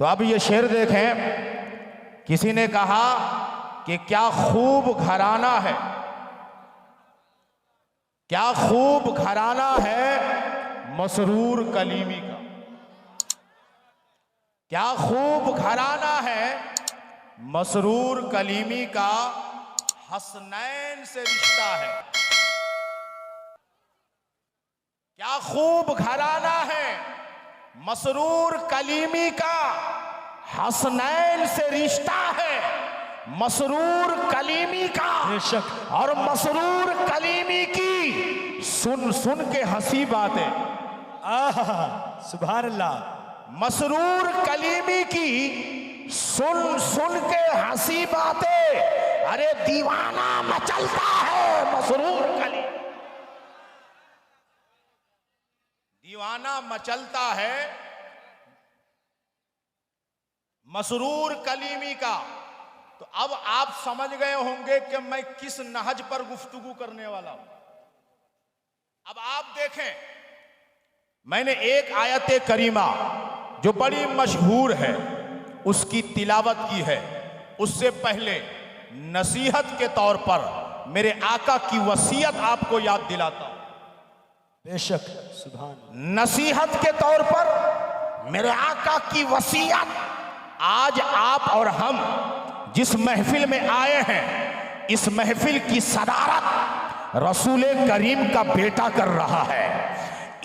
तो अब ये शेर देखें, किसी ने कहा कि क्या खूब घराना है, क्या खूब घराना है मसरूर कलीमी का, क्या खूब घराना है मसरूर कलीमी का, हसनैन से रिश्ता है। क्या खूब घराना है मसरूर कलीमी का, हसनैन से रिश्ता है मसरूर कलीमी का। और मसरूर कलीमी की सुन सुन के हंसी बातें, सुभान अल्लाह। मसरूर कलीमी की सुन सुन के हंसी बातें, अरे दीवाना मचलता है मसरूर कलीमी, दीवाना मचलता है मसरूर कलीमी का। तो अब आप समझ गए होंगे कि मैं किस नहज पर गुफ्तगू करने वाला हूं। अब आप देखें, मैंने एक आयत करीमा जो बड़ी मशहूर है उसकी तिलावत की है। उससे पहले नसीहत के तौर पर मेरे आका की वसीयत आपको याद दिलाता हूं। बेशक, सुभान। नसीहत के तौर पर मेरे आका की वसीयत, आज आप और हम जिस महफिल में आए हैं, इस महफिल की सदारत रसूल करीम का बेटा कर रहा है।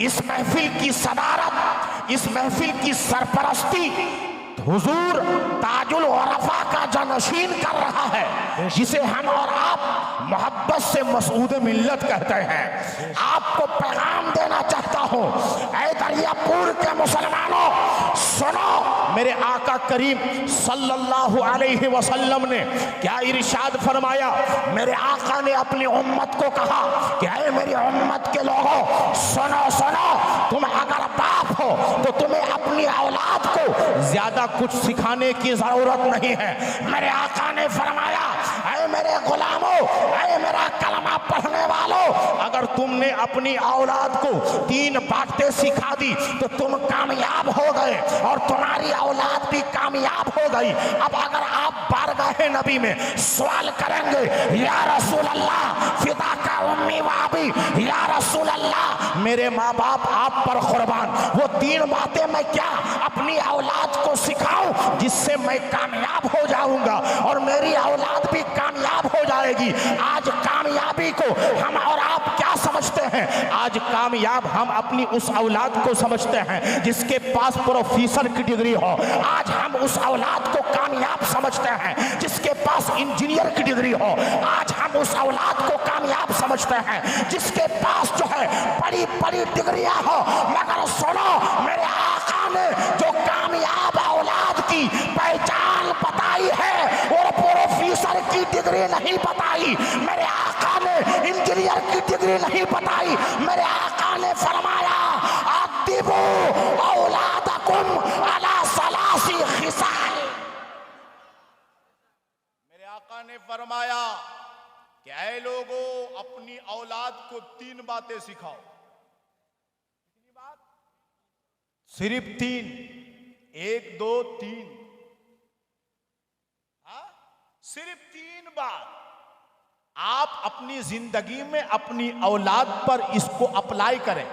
इस महफिल की सदारत, इस महफिल की सरपरस्ती हुजूर ताजुल वरफा का जानशीन कर रहा है, जिसे हम और आप मोहब्बत से मसूद मिल्लत कहते हैं। आपको पैगाम देना चाहता हूं, ऐ दरियापुर के मुसलमानों सुनो, मेरे आका करीम सल्लल्लाहु अलैहि वसल्लम ने क्या इरशाद फरमाया। मेरे आका ने अपनी उम्मत को कहा कि ऐ मेरी उम्मत के लोगों सुनो सुनो, तुम अगर बाप हो तो तुम्हें अपनी औलाद को ज्यादा कुछ सिखाने की जरूरत नहीं है। मेरे आका ने फरमाया, ऐ मेरे गुलामों, ऐ मेरा कलमा पढ़ने वालों, अगर तुमने अपनी औलाद को 3 बातें सिखा दी तो तुम कामयाब हो गए और तुम्हारी औलाद भी कामयाब हो गई। अब अगर आप बारगाहे नबी में सवाल करेंगे, या रसूल अल्लाह फिदा का उम्मी वाबी, या रसूल अल्लाह मेरे माँ बाप आप पर कुर्बान, वो 3 बातें मैं क्या अपनी औलाद को सिखाऊं जिससे मैं कामयाब हो जाऊंगा और मेरी औलाद भी कामयाब हो जाएगी। आज कामयाबी को हम और आप क्या समझते हैं? आज कामयाब हम अपनी उस औलाद को समझते हैं जिसके पास प्रोफेसर की डिग्री हो। आज हम उस औलाद को कामयाब समझते हैं जिसके पास इंजीनियर की डिग्री हो। आज हम उस औलाद को कामयाब समझते हैं जिसके पास जो है बड़ी बड़ी डिग्रियां हो। मगर सुनो, मेरे आका ने जो कामयाब औलाद की पहचान बताई है और प्रोफेसर की डिग्री नहीं बताई, मेरे आका ने इंजीनियर की डिग्री नहीं बताई। मेरे आका ने फरमाया, अद्दिबू औलादकुम अला सलासी खिसाल। मेरे आका ने फरमाया कि ऐ लोगों, अपनी औलाद को 3 बातें सिखाओ। कितनी बात? सिर्फ 3, 1 2 3, सिर्फ 3 बात। आप अपनी जिंदगी में अपनी औलाद पर इसको अप्लाई करें।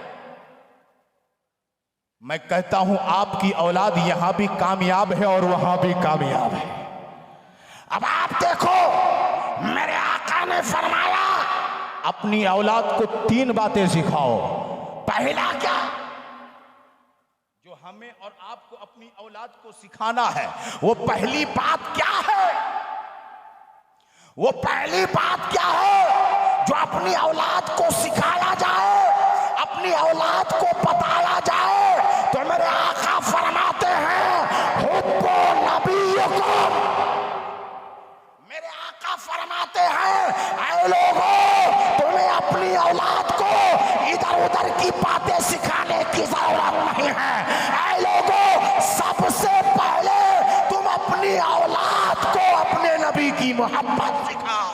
मैं कहता हूं आपकी औलाद यहां भी कामयाब है और वहां भी कामयाब है। अब आप देखो, मेरे आका ने फरमाया अपनी औलाद को 3 बातें सिखाओ। पहला क्या? जो हमें और आपको अपनी औलाद को सिखाना है, वो पहली बात क्या है? वो पहली बात क्या है जो अपनी औलाद को सिखाया जाए, अपनी औलाद को बताया जाए? तो मेरे आका फरमाते हैं, हुब्बु नबीयकुम। मेरे आका फरमाते हैं, ऐ लोगों, तुम्हें अपनी औलाद को इधर उधर की बातें सिखाने की जरूरत नहीं है। ऐ लोगों, सबसे पहले तुम अपनी औलाद को अपने नबी की मोहब्बत सिखाओ,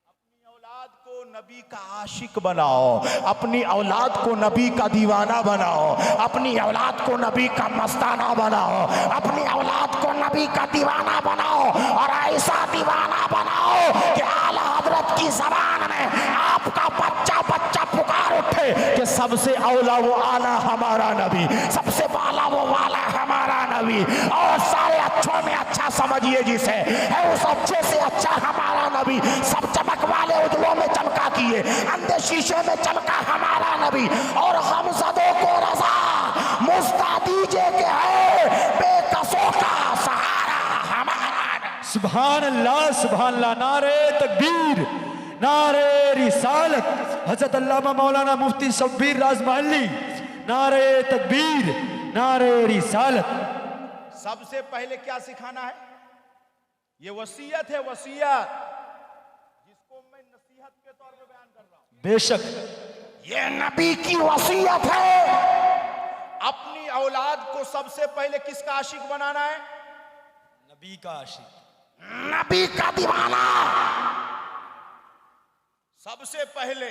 अपनी औलाद को नबी का आशिक बनाओ, अपनी औलाद को नबी का दीवाना बनाओ, अपनी औलाद को नबी का मस्ताना बनाओ, अपनी औलाद को नबी का दीवाना बनाओ और ऐसा दीवाना बनाओ कि आला हजरत की ज़बान में आपका बच्चा बच्चा पुकार उठे कि सबसे औला वो आला हमारा नबी, सबसे वाला वो वाला हमारा नबी, और सारे अच्छों में अच्छा समझिए जिसे है उस अच्छे से अच्छा हमारा नबी, सब चमक वाले उजलों में चमका किए अंधे शीशे में चमका हमारा नबी, और गमज़दों को रज़ा मुस्ता दीजिए कि है बेकसों का सहारा हमारा नबी। सुभान अल्लाह, नारे तकबीर, नारे रिसालत, हजरत अल्लामा मौलाना मुफ्ती शब्बीर राजमहली, नारे तकबीर, नारे रिसालत। सबसे पहले क्या सिखाना है? ये वसीयत है, वसीयत जिसको मैं नसीहत के तौर पे बयान कर रहा हूं। बेशक ये नबी की वसीयत है। अपनी औलाद को सबसे पहले किसका आशिक बनाना है? नबी का आशिक, नबी का दीवाना। सबसे पहले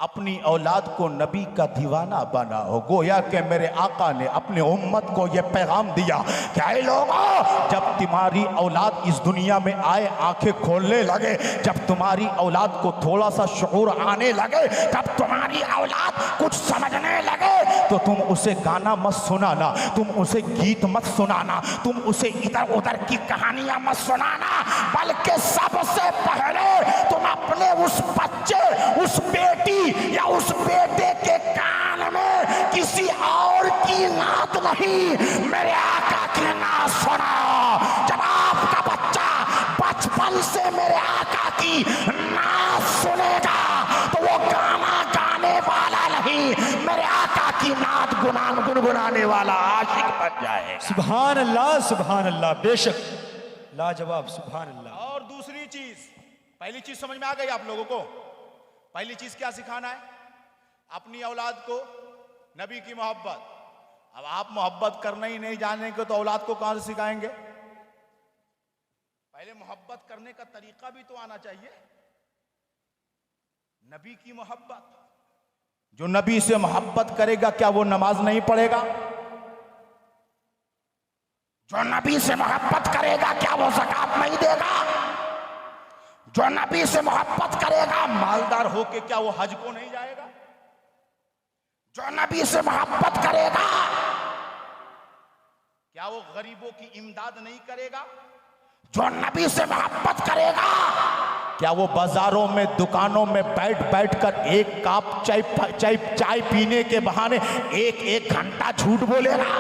अपनी औलाद को नबी का दीवाना बनाओ। गोया कि मेरे आका ने अपने उम्मत को यह पैगाम दिया कि ऐ लोगों, जब तुम्हारी औलाद इस दुनिया में आए, आंखें खोलने लगे, जब तुम्हारी औलाद को थोड़ा सा शऊर आने लगे, तब तुम्हारी औलाद कुछ समझने लगे, तो तुम उसे गाना मत सुनाना, तुम उसे गीत मत सुनाना, तुम उसे इधर उधर की कहानियां मत सुनाना, बल्कि सबसे पहले तुम अपने उस बच्चे, उस बेटी या उस बेटे के कान में किसी और की नात नहीं, मेरे आका की नात सुनाओ। जब आपका बच्चा बचपन से मेरे आका की नात सुनेगा तो वो गाना गाने वाला नहीं, मेरे आका की नात गुनगुनाने वाला आशिक बन जाएगा। सुभान अल्लाह, बेशक लाजवाब, सुभान अल्लाह। और दूसरी चीज, पहली चीज समझ में आ गई आप लोगों को? पहली चीज क्या सिखाना है? अपनी औलाद को नबी की मोहब्बत। अब आप मोहब्बत करना ही नहीं जानेंगे तो औलाद को कहां से सिखाएंगे? पहले मोहब्बत करने का तरीका भी तो आना चाहिए। नबी की मोहब्बत, जो नबी से मोहब्बत करेगा क्या वो नमाज नहीं पढ़ेगा? जो नबी से मोहब्बत करेगा क्या वो ज़कात नहीं देगा? जो नबी से मोहब्बत करेगा मालदार होके क्या वो हज को नहीं जाएगा? जो नबी से मोहब्बत करेगा क्या वो गरीबों की इमदाद नहीं करेगा? जो नबी से मोहब्बत करेगा क्या वो बाजारों में, दुकानों में बैठ बैठ कर एक कप चाय पीने के बहाने एक घंटा झूठ बोलेगा?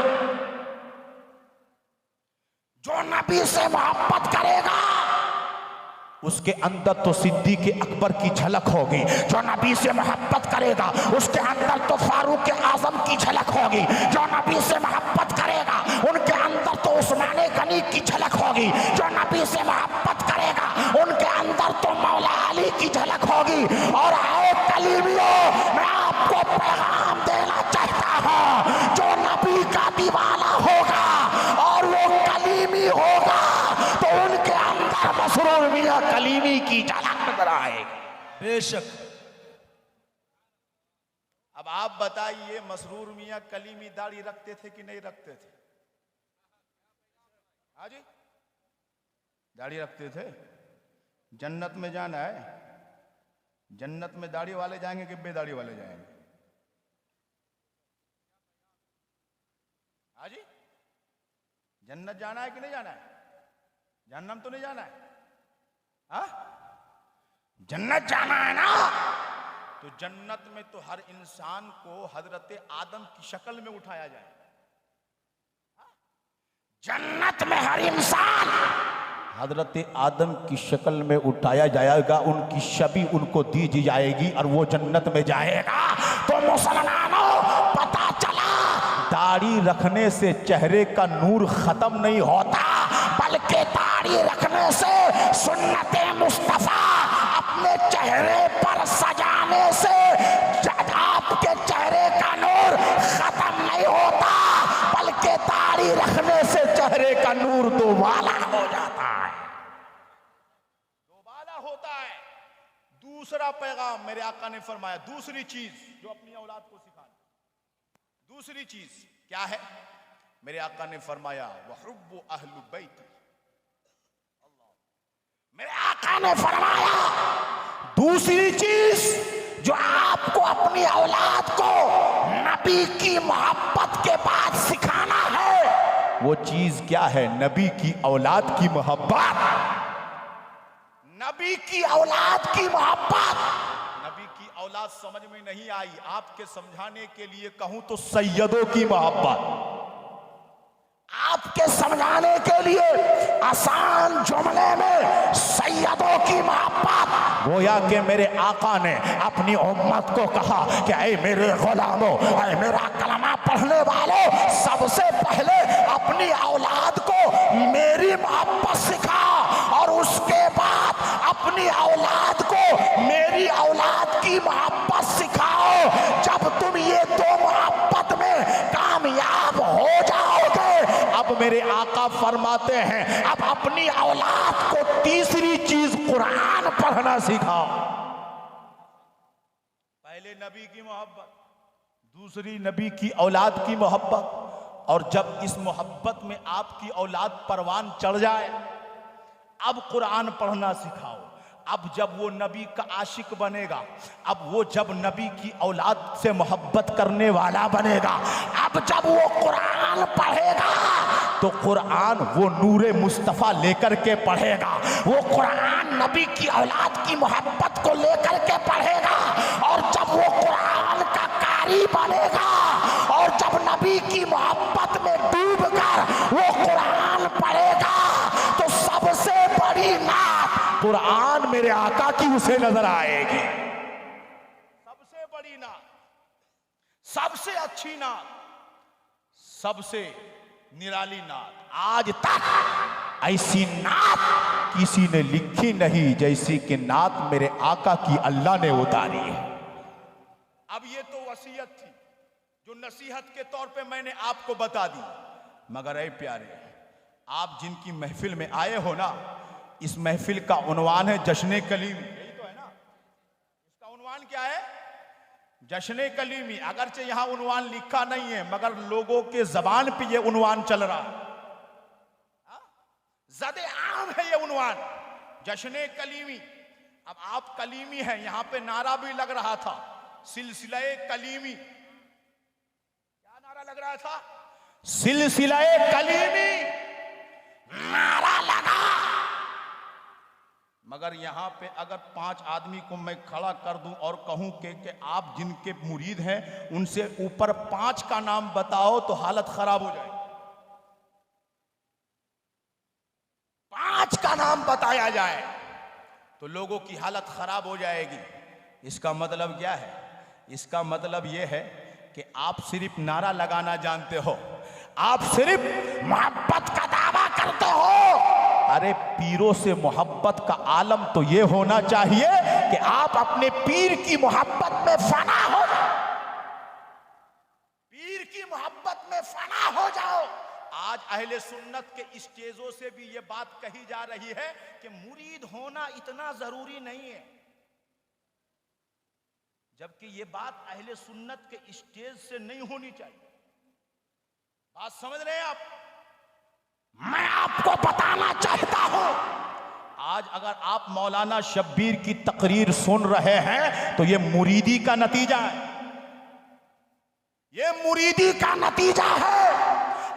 जो नबी से मोहब्बत करेगा उसके अंदर तो सिद्दीक़ अकबर की झलक होगी। जो नबी से मोहब्बत करेगा उसके अंदर तो फारूक आजम की झलक होगी। जो नबी से मोहब्बत करेगा उनके अंदर तो उस्मान गनी की झलक होगी। जो नबी से मोहब्बत करेगा उनके अंदर तो मौला अली की झलक होगी। और आओ कलीमियों, मैं आपको पैगाम देना चाहता हूं, जो नबी का दीवाना होगा और वो कलीमी होगा तो उनके अंदर मसरूर मियां कलीमी की झलक नजर आएगी। बेशक। अब आप बताइए, मसरूर मियां कलीमी दाढ़ी रखते थे कि नहीं रखते थे? हाँ जी, दाढ़ी रखते थे। जन्नत में जाना है, जन्नत में दाढ़ी वाले जाएंगे कि बेदाढ़ी वाले जाएंगे? हाँ जी, जन्नत जाना है कि नहीं जाना है? जहन्नम तो नहीं जाना है? हाँ, जन्नत जाना है ना। तो जन्नत में तो हर इंसान को हजरत आदम की शक्ल में उठाया जाए। जन्नत में हर इंसान हजरत आदम की शक्ल में उठाया जाएगा, उनकी छवि उनको दी जाएगी और वो जन्नत में जाएगा। तो मुसलमानों, पता चला दाढ़ी रखने से चेहरे का नूर खत्म नहीं होता, बल्कि दाढ़ी रखने से सुन्नते मुस्तफा अपने चेहरे पर सजाने से आपके चेहरे का नूर खत्म नहीं होता, बल्कि दाढ़ी रखने से चेहरे का नूर दोबाला हो जाता है, दोबाला होता है। दूसरा पैगाम मेरे आका ने फरमाया, दूसरी चीज जो अपनी औलाद को सिखाना, दूसरी चीज क्या है? मेरे आका ने फरमाया वहुब्बु अहलु बैती। मेरे आका ने फरमाया दूसरी चीज जो आपको अपनी औलाद को नबी की मोहब्बत के बाद सिखाना है, वो चीज क्या है? नबी की औलाद की मोहब्बत। नबी की औलाद की मोहब्बत। नबी की औलाद समझ में नहीं आई, आपके समझाने के लिए कहूं तो सैयदों की मोहब्बत। आपके समझाने के लिए आसान जुमले में सैयदों की मोहब्बत। गोया के मेरे आका ने अपनी उम्मत को कहा कि ऐ मेरे गुलामों, ऐ मेरा कलमा पढ़ने वालों, सबसे पहले अपनी औलाद को मेरी मोहब्बत सिखा और उसके बाद अपनी औलाद को मेरी औलाद की मोहब्बत सिखाओ। जब तुम ये दो मोहब्बत में कामयाब हो जाओगे, अब मेरे आका फरमाते हैं अब अपनी औलाद को तीसरी चीज कुरान पढ़ना सिखाओ। पहले नबी की मोहब्बत, दूसरी नबी की औलाद की मोहब्बत, और जब इस मोहब्बत में आपकी औलाद परवान चढ़ जाए, अब कुरान पढ़ना सिखाओ। अब जब वो नबी का आशिक बनेगा, अब वो जब नबी की औलाद से मोहब्बत करने वाला बनेगा, अब जब वो कुरान पढ़ेगा तो कुरान वो नूरे मुस्तफ़ा लेकर के पढ़ेगा। वो कुरान नबी की औलाद की मोहब्बत को लेकर के पढ़ेगा, और जब वो कुरान का कारी बनेगा और जब नबी की मोहब्बत में डूबकर वो कुरान पढ़ेगा, तो सबसे बड़ी नात कुरान मेरे आका की उसे नजर आएगी। सबसे बड़ी नात, सबसे अच्छी नात, सबसे निराली नात। आज तक ऐसी नात किसी ने लिखी नहीं जैसी कि नात मेरे आका की अल्लाह ने उतारी है। अब ये तो वसीयत थी जो नसीहत के तौर पे मैंने आपको बता दी, मगर ऐ प्यारे, आप जिनकी महफिल में आए हो ना, इस महफिल का उन्वान है जश्न कलीमी। यही तो है ना, इसका उन्वान क्या है? जश्न कलीमी। अगरचे यहां उन्वान लिखा नहीं है, मगर लोगों के जबान पे ये उन्वान चल रहा है, ज़दे आम है ये उन्वान, जश्न कलीमी। अब आप कलीमी हैं, यहां पे नारा भी लग रहा था, सिलसिले कलीमी। क्या नारा लग रहा था? सिलसिले कलीमी नारा लगा। मगर यहां पे अगर 5 आदमी को मैं खड़ा कर दूं और कहूं कि आप जिनके मुरीद हैं उनसे ऊपर 5 का नाम बताओ, तो हालत खराब हो जाएगी। 5 का नाम बताया जाए तो लोगों की हालत खराब हो जाएगी। इसका मतलब क्या है? इसका मतलब यह है कि आप सिर्फ नारा लगाना जानते हो, आप सिर्फ मोहब्बत का दावा करते हो। अरे पीरों से मोहब्बत का आलम तो ये होना चाहिए कि आप अपने पीर की मोहब्बत में फना हो जाओ, पीर की मोहब्बत में फना हो जाओ। आज अहले सुन्नत के स्टेजों से भी ये बात कही जा रही है कि मुरीद होना इतना जरूरी नहीं है, जबकि ये बात अहले सुन्नत के स्टेज से नहीं होनी चाहिए। बात समझ रहे हैं आप? मैं आपको बताना चाहता हूं, आज अगर आप मौलाना शब्बीर की तकरीर सुन रहे हैं तो ये मुरीदी का नतीजा है, ये मुरीदी का नतीजा है।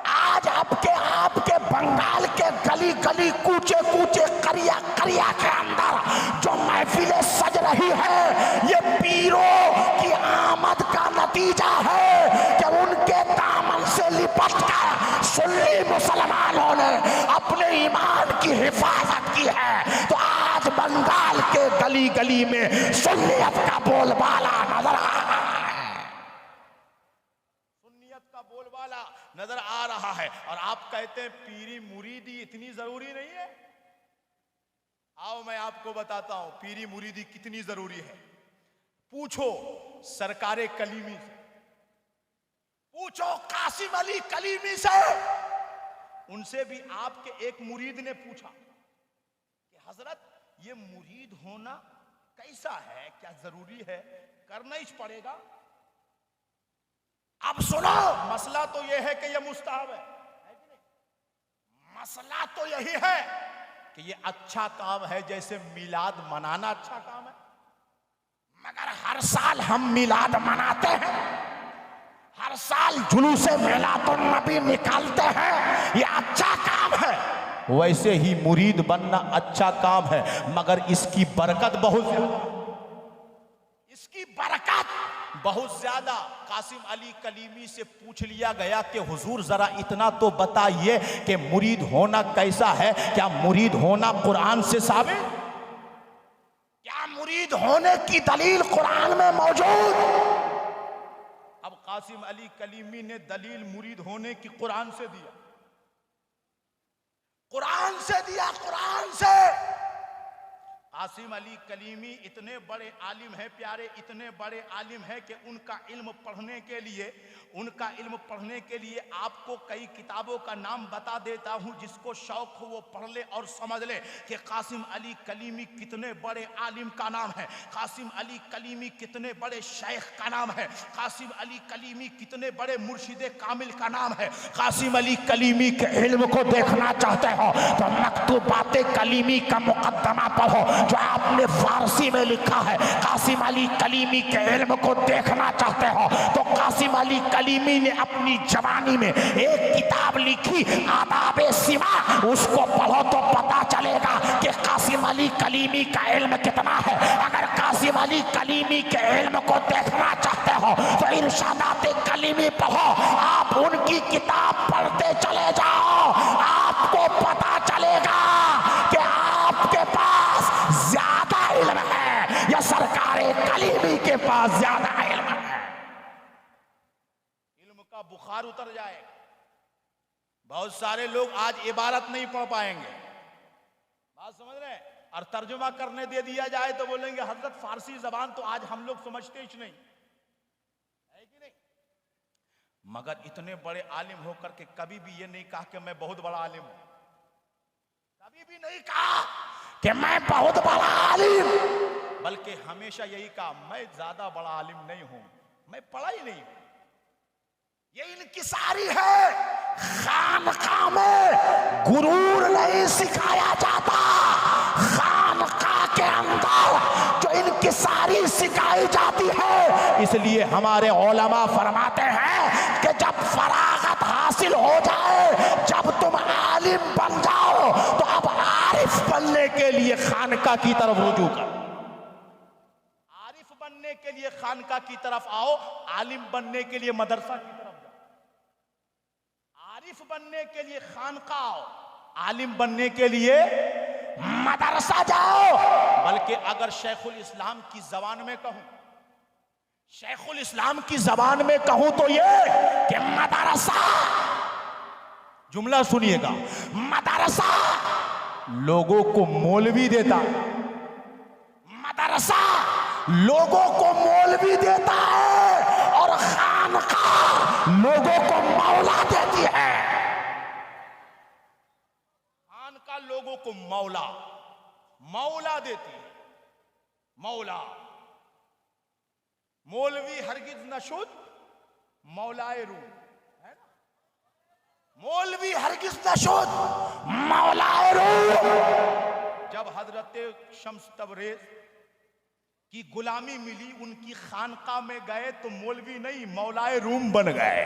आज आपके बंगाल के गली गली कूचे कूचे करिया करिया के अंदर जो महफिलें सज रही है, ये पीरों की आमद का नतीजा है कि उनके दामन से लिपटकर सुन्नी मुसलमानों ने अपने ईमान की हिफाजत की है। तो आज बंगाल के गली गली में सुन्नियत का बोलबाला नजर आ रहा है, सुन्नियत का बोलबाला नजर आ रहा है। और आप कहते हैं पीरी मुरीदी इतनी जरूरी नहीं है। आओ मैं आपको बताता हूं पीरी मुरीदी कितनी जरूरी है। पूछो सरकारे कलीमी से, पूछो कासिम अली कलीमी से। उनसे भी आपके एक मुरीद ने पूछा कि हजरत ये मुरीद होना कैसा है, क्या जरूरी है, करना ही पड़ेगा। अब सुनो, मसला तो यह है कि यह मुस्ताहब है कि नहीं? मसला तो यही है कि यह अच्छा काम है, जैसे मिलाद मनाना अच्छा काम है। मगर हर साल हम मिलाद मनाते हैं, हर साल जुलूसे मिलादुन नबी निकालते हैं, यह अच्छा काम है। वैसे ही मुरीद बनना अच्छा काम है, मगर इसकी बरकत बहुत ज्यादा, इसकी बरकत बहुत ज्यादा। कासिम अली कलीमी से पूछ लिया गया कि हुजूर जरा इतना तो बताइए कि मुरीद होना कैसा है, क्या मुरीद होना कुरान से साबित, क्या मुरीद होने की दलील कुरान में मौजूद? अब कासिम अली कलीमी ने दलील मुरीद होने की कुरान से दिया, कुरान से दिया, कुरान से। कासिम अली कलीमी इतने बड़े आलिम हैं प्यारे, इतने बड़े आलिम हैं कि उनका इल्म पढ़ने के लिए आपको कई किताबों का नाम बता देता हूं, जिसको शौक हो वो पढ़ ले और समझ ले कि कासिम अली कलीमी कितने बड़े आलिम का नाम है, कासिम अली कलीमी कितने बड़े शेख का नाम है, कासिम अली कलीमी कितने बड़े मुर्शिदे कामिल का नाम है। कासिम अली कलीमी के इल्म को देखना चाहते हो तो मकतूबाते कलीमी का मुकद्दमा पढ़ो, जो आपने फारसी में लिखा है। कासिम अली कलीमी के इल्म को देखना चाहते हो तो कासिम अली कलीमी ने अपनी जवानी में एक किताब लिखी, आदाबे सिवा, उसको पढ़ो तो पता चलेगा कि कासिम अली कलीमी का इल्म कितना है। अगर कासिम अली कलीमी के इल्म को देखना चाहते हो तो इरशादाते कलीमी पढ़ो, आप उनकी किताब पढ़ते चले जाओ, आपको पता चलेगा कि आपके पास ज्यादा इल्म है या सरकारे कलीमी के पास ज्यादा इल्म है। इल्म का बुखार उतर जाए। बहुत सारे लोग आज इबारत नहीं पढ़ पाएंगे, बात समझ रहे हैं, और तर्जुमा करने दे दिया जाए तो बोलेंगे हजरत फारसी जबान तो आज हम लोग समझते ही नहीं, है कि नहीं? मगर इतने बड़े आलिम होकर के कभी भी ये नहीं कहा कि मैं बहुत बड़ा आलिम हूं, कभी भी नहीं कहा कि मैं बहुत बड़ा आलिम, बल्कि हमेशा यही कहा मैं ज्यादा बड़ा आलिम नहीं हूं, मैं पढ़ा ही नहीं हूं। ये इनकिसारी है। खानका में गुरूर नहीं सिखाया जाता, खानका के अंदर जो इनकिसारी सिखाई जाती है। इसलिए हमारे उलमा फरमाते हैं कि जब फरागत हासिल हो जाए, जब तुम आलिम बन जाओ तो अब आरिफ बनने के लिए खानका की तरफ रुजू करो, आरिफ बनने के लिए खानका की तरफ आओ, आलिम बनने के लिए मदरसा की तरफ जाओ। आरिफ बनने के लिए खानका आओ, आलिम बनने के लिए मदरसा जाओ। बल्कि अगर शेखुल इस्लाम की जबान में कहूं, शेखुल इस्लाम की जबान में कहूं तो ये कि मदरसा, जुमला सुनिएगा, मदरसा लोगों को मौलवी देता, मदरसा लोगों को मौलवी देता है और खानका लोगों को मौला देती है। खानका लोगों को मौला देती है, मौला। मौलवी हरगिज नशुद मौलाए रूह, है ना? मौलवी हरगिज नशुद मौलाए रूह। जब हजरत शम्स तबरेज की गुलामी मिली, उनकी खानका में गए तो मौलवी नहीं मौलाए रूम बन गए,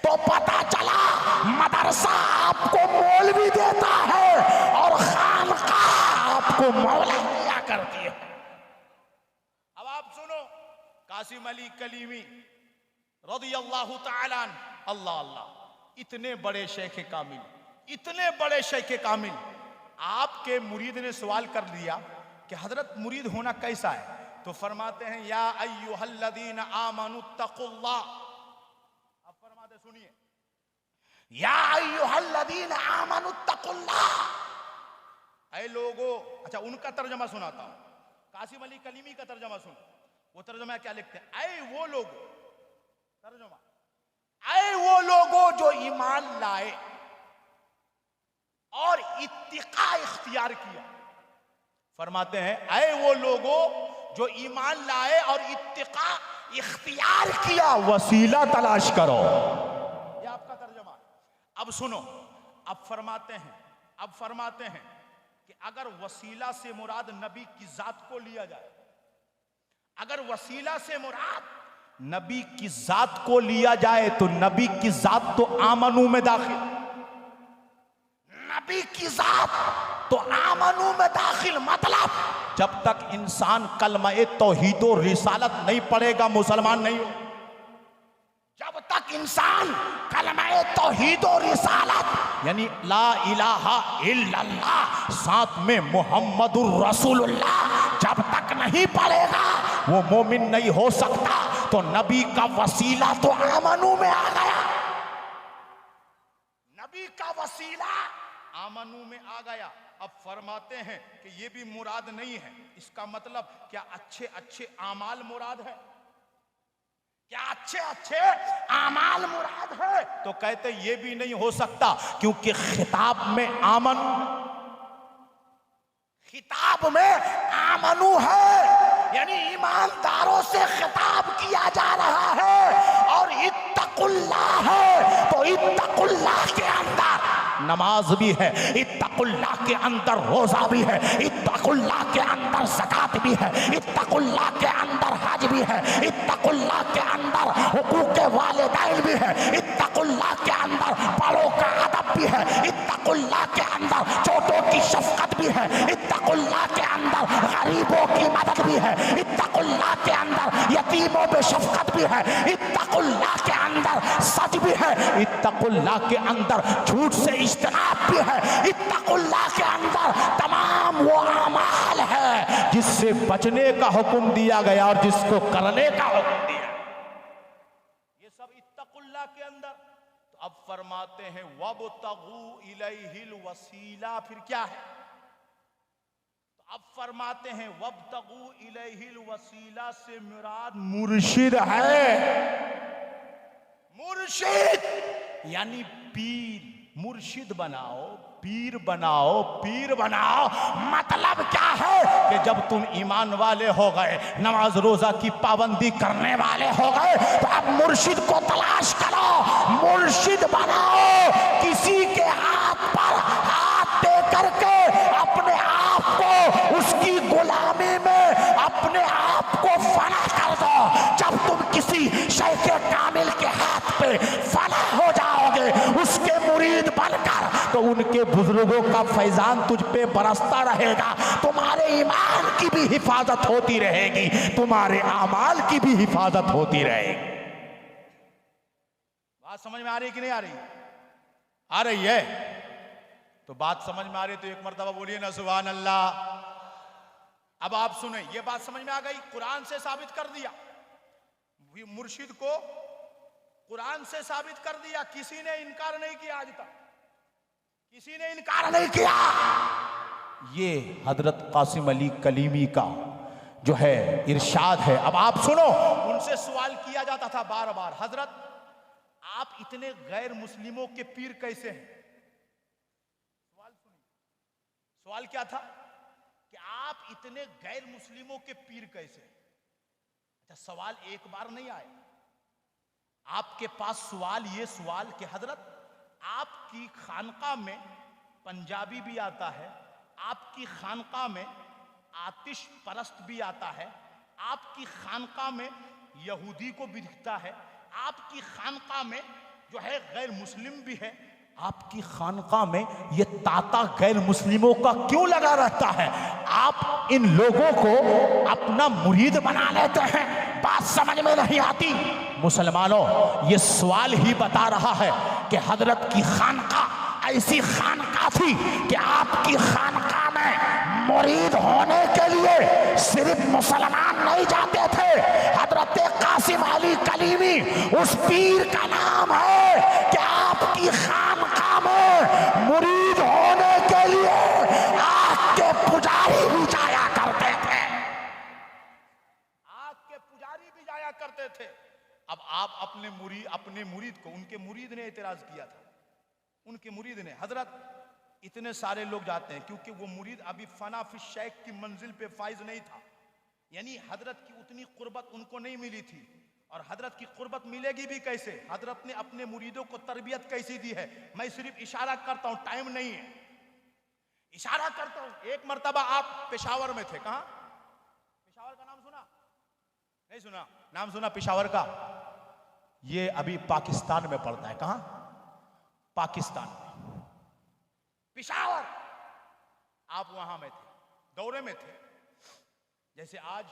तो पता चला मदरसा आपको मौलवी देता है और खानका आपको मौला दिया करती है। अब आप सुनो, कासिम अली कलीमी रज़ियल्लाहु ताला अन्हु, अल्लाह अल्लाह, इतने बड़े शेख कामिल, इतने बड़े शेख कामिल, आपके मुरीद ने सवाल कर लिया कि हजरत मुरीद होना कैसा है, तो फरमाते हैं या अय्युहल्लज़ीना आमनु तक़ुल्लाह। अब फरमाते सुनिए, या अय्युहल्लज़ीना आमनु तक़ुल्लाह, ऐ लोगो। अच्छा, उनका तर्जमा सुनाता हूं, कासिम अली कलीमी का तर्जमा सुनो। वो तर्जमा क्या लिखते हैं? ऐ वो लोगो, तर्जमा, ऐ वो लोगो जो ईमान लाए और इत्तिका इख्तियार किया। फरमाते हैं ऐ वो लोगो जो ईमान लाए और इत्तिका इख्तियार किया, वसीला तलाश करो। ये आपका तर्जुमा है। अब सुनो, अब फरमाते हैं कि अगर वसीला से मुराद नबी की जात को लिया जाए, अगर वसीला से मुराद नबी की जात को लिया जाए तो नबी की जात तो आमनू में दाखिल, नबी की जात तो आमनू में दाखिल। मतलब जब तक इंसान कलमा-ए तौहीद और रिसालत नहीं पढ़ेगा मुसलमान नहीं हो। जब तक इंसान कलमा-ए तौहीद और रिसालत यानी ला इलाहा इल्लल्लाह साथ में मुहम्मदुर रसूलुल्लाह जब तक नहीं पढ़ेगा वो मोमिन नहीं हो सकता। तो नबी का वसीला तो आमनू में आ गया, नबी का वसीला आमनू में आ गया। अब फरमाते हैं कि ये भी मुराद नहीं है। इसका मतलब क्या अच्छे अच्छे आमाल मुराद है? क्या अच्छे अच्छे आमाल मुराद है? तो कहते ये भी नहीं हो सकता, क्योंकि खिताब में आमन, खिताब में आमनू है, यानी ईमानदारों से खिताब किया जा रहा है। और इत्तकुल्लाह है तो इत्तकुल्लाह के अंदर नमाज भी है, इत्तकुल्लाह के अंदर रोजा भी है, इत्तकुल्लाह के अंदर ज़कात भी है, इत्तकुल्लाह के अंदर हज भी है, इत्तकुल्लाह के अंदर हुकूक वालिदैन भी है, इत्तकुल्लाह के अंदर बड़ों का अदब भी है, इत्तकुल्लाह के अंदर छोटों की शफकत भी है, इत्तकुल्लाह के अंदर गरीबों की मदद भी है, इत्तकुल्लाह के अंदर यतीमों पे शफकत भी है, इत्तकुल्लाह के अंदर सच भी है, इत्तकुल्लाह के अंदर झूठ से इज्तनाब भी है, इत्तकुल्लाह के अंदर तमाम वो अमाल है जिससे बचने का हुक्म दिया गया और जिसको करने का हुक्म दिया, ये सब इत्तकुल्लाह के अंदर। तो अब फरमाते हैं वब्तगू इलैहिल वसीला, फिर क्या है? अब फरमाते हैं वब्तगू इलैहिल वसीला से मुराद मुर्शिद है। मुर्शिद यानी पीर, मुर्शिद बनाओ, पीर बनाओ, पीर बनाओ। मतलब क्या है कि जब तुम ईमान वाले हो गए, नमाज रोजा की पाबंदी करने वाले हो गए, तो अब मुर्शिद को तलाश करो, मुर्शिद बनाओ। किसी के हाथ पर हाथ दे करके अपने आप को उसकी गुलामी में अपने आप को फना कर दो। जब तुम किसी शेख कामिल के हाथ पे फना हो जाओगे उसके मुरीद बनकर, तो उनके बुजुर्गों का फैजान तुझ पे बरसता रहेगा, तुम्हारे ईमान की भी हिफाजत होती रहेगी, तुम्हारे आमाल की भी हिफाजत होती रहेगी। बात समझ में आ रही कि नहीं आ रही? आ रही है। तो बात समझ में आ रही तो एक मर्तबा बोलिए ना सुभान अल्लाह। अब आप सुने, ये बात समझ में आ गई, कुरान से साबित कर दिया, मुर्शिद को कुरान से साबित कर दिया, किसी ने इनकार नहीं किया, आज तक किसी ने इनकार नहीं किया। ये हजरत कासिम अली कलीमी का जो है इरशाद है। अब आप सुनो, उनसे सवाल किया जाता था बार बार, हजरत आप इतने गैर मुस्लिमों के पीर कैसे हैं? सवाल सुनिए, सवाल क्या था कि आप इतने गैर मुस्लिमों के पीर कैसे? अच्छा, सवाल एक बार नहीं आया आपके पास, सवाल ये सवाल कि हजरत आपकी खानका में पंजाबी भी आता है, आपकी खानका में आतिश परस्त भी आता है, आपकी खानका में यहूदी को भी दिखता है, आपकी खानका में जो है गैर मुस्लिम भी है, आपकी खानका में ये ताता गैर मुस्लिमों का क्यों लगा रहता है? आप इन लोगों को अपना मुरीद बना लेते हैं, बात समझ में नहीं आती। मुसलमानों, ये सवाल ही बता रहा है कि हजरत की खानका ऐसी खानका थी कि आपकी खानका में मुरीद होने के लिए सिर्फ मुसलमान नहीं जाते थे। हजरत कासिम अली कलीमी उस पीर का नाम है कि आपकी खानका में मुरीद होने के लिए आग के पुजारी भी जाया करते थे, आग के पुजारी भी जाया करते थे। अब आप अपने मुरीद को, उनके मुरीद ने एतराज किया था, उनके मुरीद ने, हजरत इतने सारे लोग जाते हैं, क्योंकि वो मुरीद अभी फना फिश शेख की मंजिल पे फाइज नहीं था, यानी हजरत की उतनी कुर्बत उनको नहीं मिली थी, और हजरत की कुर्बत मिलेगी भी कैसे? हजरत ने अपने मुरीदों को तरबियत कैसी दी है। मैं सिर्फ इशारा करता हूं, टाइम नहीं है, इशारा करता हूं। एक मर्तबा आप पेशावर में थे। कहां? पेशावर का नाम सुना? नहीं सुना? नाम सुना पेशावर का? ये अभी पाकिस्तान में पड़ता है। कहां? पाकिस्तान में पेशावर। आप वहां में थे, दौरे में थे। जैसे आज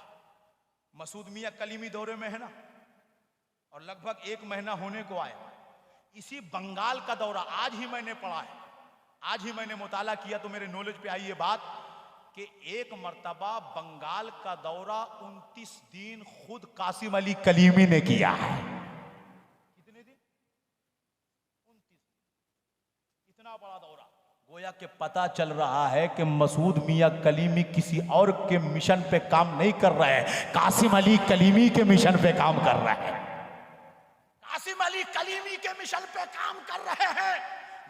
मसूद मियां कलीमी दौरे में है ना, और लगभग 1 महीना होने को आया। इसी बंगाल का दौरा आज ही मैंने पढ़ा है, आज ही मैंने मुताला किया, तो मेरे नॉलेज पे आई ये बात कि एक मर्तबा बंगाल का दौरा 29 दिन खुद कासिम अली कलीमी ने किया है। कितने दिन? 29। इतना बड़ा दौरा। गोया के पता चल रहा है कि मसूद मियां कलीमी किसी और के मिशन पे काम नहीं कर रहे हैं, कासिम अली कलीमी के मिशन पे काम कर रहे हैं। कासिम अली कलीमी के मिशन पे काम कर रहे हैं।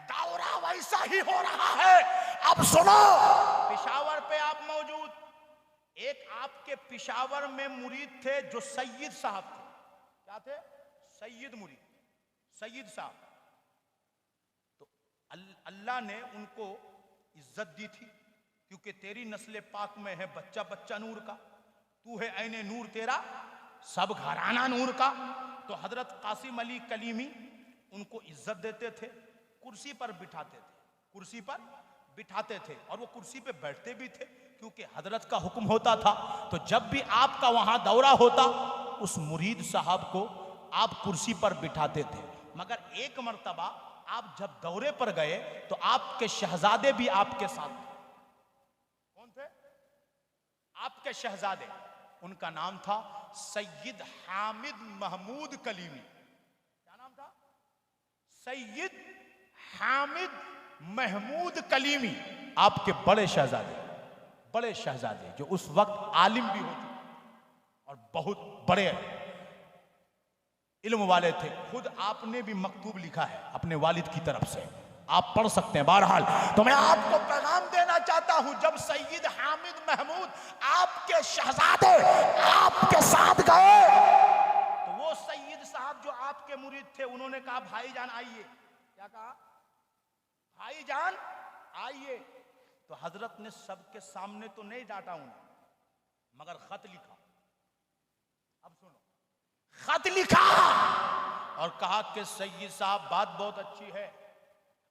दौरा वैसा ही हो रहा है। अब सुनो, पेशावर पे आप मौजूद, एक आपके पेशावर में मुरीद थे जो सैयद साहब थे। क्या थे? सैयद मुरीद, सैयद साहब। तो अल्लाह ने उनको इज्जत दी थी, क्योंकि तेरी नस्ल पाक में है बच्चा बच्चा नूर का, तू है ऐने नूर, तेरा सब घराना नूर का। तो हजरत कासिम अली कलीमी उनको इज्जत देते थे, कुर्सी पर बिठाते थे, कुर्सी पर बिठाते थे, और वो कुर्सी पे बैठते भी थे, क्योंकि हजरत का हुक्म होता था। तो जब भी आपका वहां दौरा होता, उस मुरीद साहब को आप कुर्सी पर बिठाते थे। मगर एक मर्तबा आप जब दौरे पर गए तो आपके शहजादे भी आपके साथ थे। कौन थे? आपके शहजादे। उनका नाम था सैयद हामिद महमूद कलीमी। क्या नाम था? सैयद हामिद महमूद कलीमी, आपके बड़े शहजादे, बड़े शहजादे, जो उस वक्त आलिम भी हो चुके और बहुत बड़े इल्म वाले थे। खुद आपने भी मकतूब लिखा है अपने वालिद की तरफ से, आप पढ़ सकते हैं। बहरहाल तो मैं आपको पैगाम देना चाहता हूं, जब सैयद हामिद महमूद आपके शहजादे आपके साथ गए, तो वो सैयद साहब जो आपके मुरीद थे, उन्होंने कहा भाईजान आइए। क्या कहा? भाईजान आइए। तो हजरत ने सबके सामने तो नहीं डांटा उन्हें, मगर खत लिखा। अब सुनो, खत लिखा और कहा कि सैयद साहब बात बहुत अच्छी है,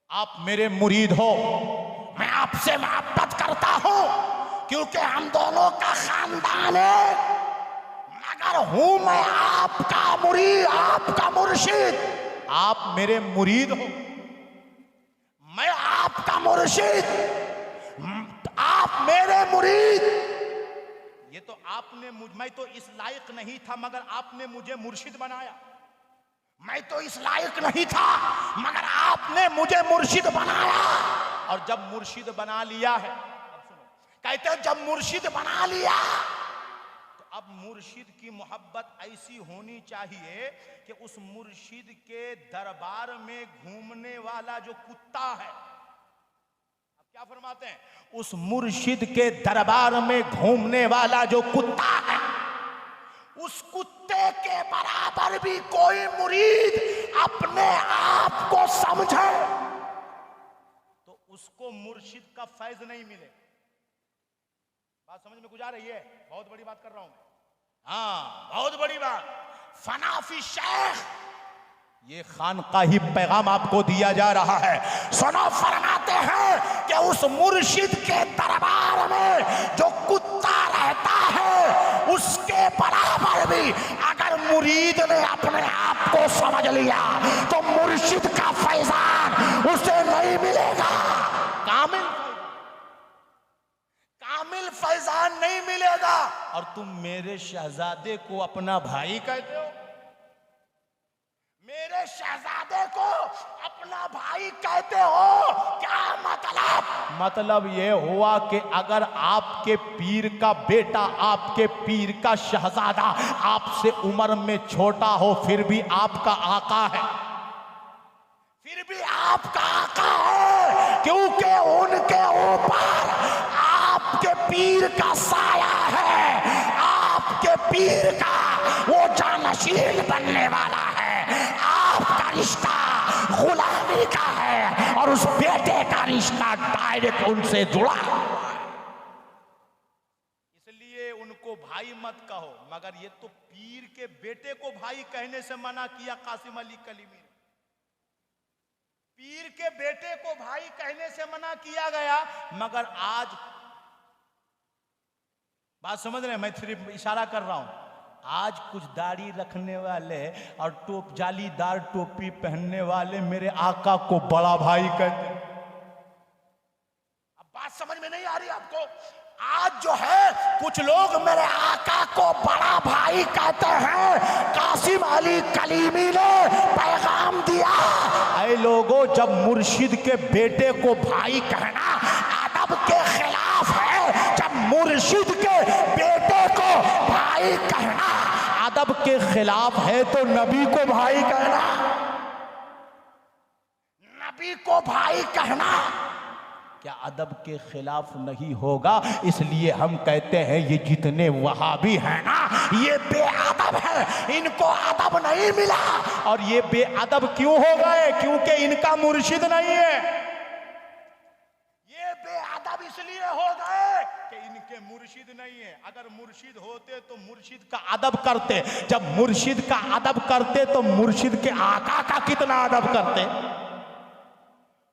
आप मेरे मुरीद हो, मैं आपसे मोहब्बत करता हूं, क्योंकि हम दोनों का खानदान है, मगर हूं मैं आपका मुरीद, आपका मुर्शिद। आप मेरे मुरीद हो, मैं आपका मुर्शिद, आप मेरे मुरीद। ये तो आपने मैं तो इस लायक नहीं था, मगर आपने मुझे मुर्शिद बनाया। मैं तो इस लायक नहीं था, मगर आपने मुझे मुर्शिद बनाया। और जब मुर्शिद बना लिया है, अब सुनो, कहते हैं जब मुर्शिद बना लिया, तो अब मुर्शिद की मोहब्बत ऐसी होनी चाहिए कि उस मुर्शिद के दरबार में घूमने वाला जो कुत्ता है, अब क्या फरमाते हैं, उस मुर्शिद के दरबार में घूमने वाला जो कुत्ता है, उस कुत्ते के बराबर भी कोई मुरीद अपने आप को समझे तो उसको मुर्शिद का फैज नहीं मिले। बात समझ में कुछ आ रही है? बहुत बड़ी बात कर रहा हूं मैं। हाँ, बहुत बड़ी बात। फनाफी शेख, ये खानकाही पैगाम आपको दिया जा रहा है। सुनो, फरमाते हैं कि उस मुर्शिद के दरबार में जो कुत्ता रहता है, उसके बराबर भी अगर मुरीद ने अपने आप को समझ लिया तो मुर्शिद का फैजान उसे नहीं मिलेगा। कामिल फैजान नहीं मिलेगा। और तुम मेरे शहजादे को अपना भाई कहते हो, मेरे शहजादे को अपना भाई कहते हो, क्या मतलब? मतलब ये हुआ कि अगर आपके पीर का बेटा, आपके पीर का शहजादा आपसे उम्र में छोटा हो, फिर भी आपका आका है, फिर भी आपका आका है, क्योंकि उनके ऊपर आपके पीर का साया है, आपके पीर का वो जानशीन बनने वाला है। आपका रिश्ता गुलामी का है और उस बेटे का रिश्ता डायरेक्ट उनसे जुड़ा हुआ है। इसलिए उनको भाई मत कहो, मगर ये तो पीर के बेटे को भाई कहने से मना किया कासिम अली कलीमी ने। पीर के बेटे को भाई कहने से मना किया गया, मगर आज बात समझ रहे हैं, मैं सिर्फ इशारा कर रहा हूं। आज कुछ दाढ़ी रखने वाले और जालीदार टोपी पहनने वाले मेरे आका को बड़ा भाई कहते हैं। अब बात समझ में नहीं आ रही आपको? आज जो है कुछ लोग मेरे आका को बड़ा भाई कहते हैं। कासिम अली कलीमी ने पैगाम दिया, ऐ लोगों, जब मुर्शिद के बेटे को भाई कहना अदब के खिलाफ है। जब मुर्शिद के बेटे को भाई कहना अदब के खिलाफ है तो नबी को भाई कहना, नबी को भाई कहना क्या अदब के खिलाफ नहीं होगा? इसलिए हम कहते हैं ये जितने वहाबी हैं ना, ये बेअदब है, इनको अदब नहीं मिला। और ये बेअदब क्यों हो गए? क्योंकि इनका मुर्शिद नहीं है। ये बेअदब इसलिए हो गए कि इनके मुर्शिद नहीं है। अगर मुर्शिद होते तो मुर्शिद का अदब करते। जब मुर्शिद का अदब करते तो मुर्शिद के आका का कितना अदब करते?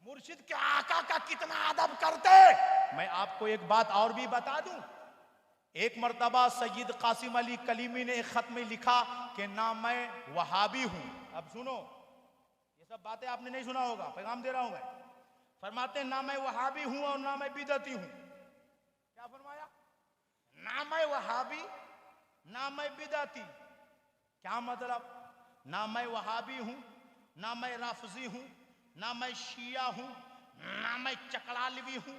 मुर्शिद के आका का कितना अदब करते? मैं आपको एक बात और भी बता दूं। एक मर्तबा सैयद कासिम अली कलीमी ने एक खत में लिखा कि ना मैं वहाबी हूं। अब सुनो, ये सब बातें आपने नहीं सुना होगा, पैगाम दे रहा हूं मैं। फरमाते ना मैं वहाबी हूं और ना मैं बिदअती हूं। क्या फरमाया? ना मैं वहाबी ना मैं बिदअती। क्या मतलब? ना मैं वहाबी हूं, ना मैं राफजी हूं, ना मैं शिया हूं, ना मैं चकलालवी हूं,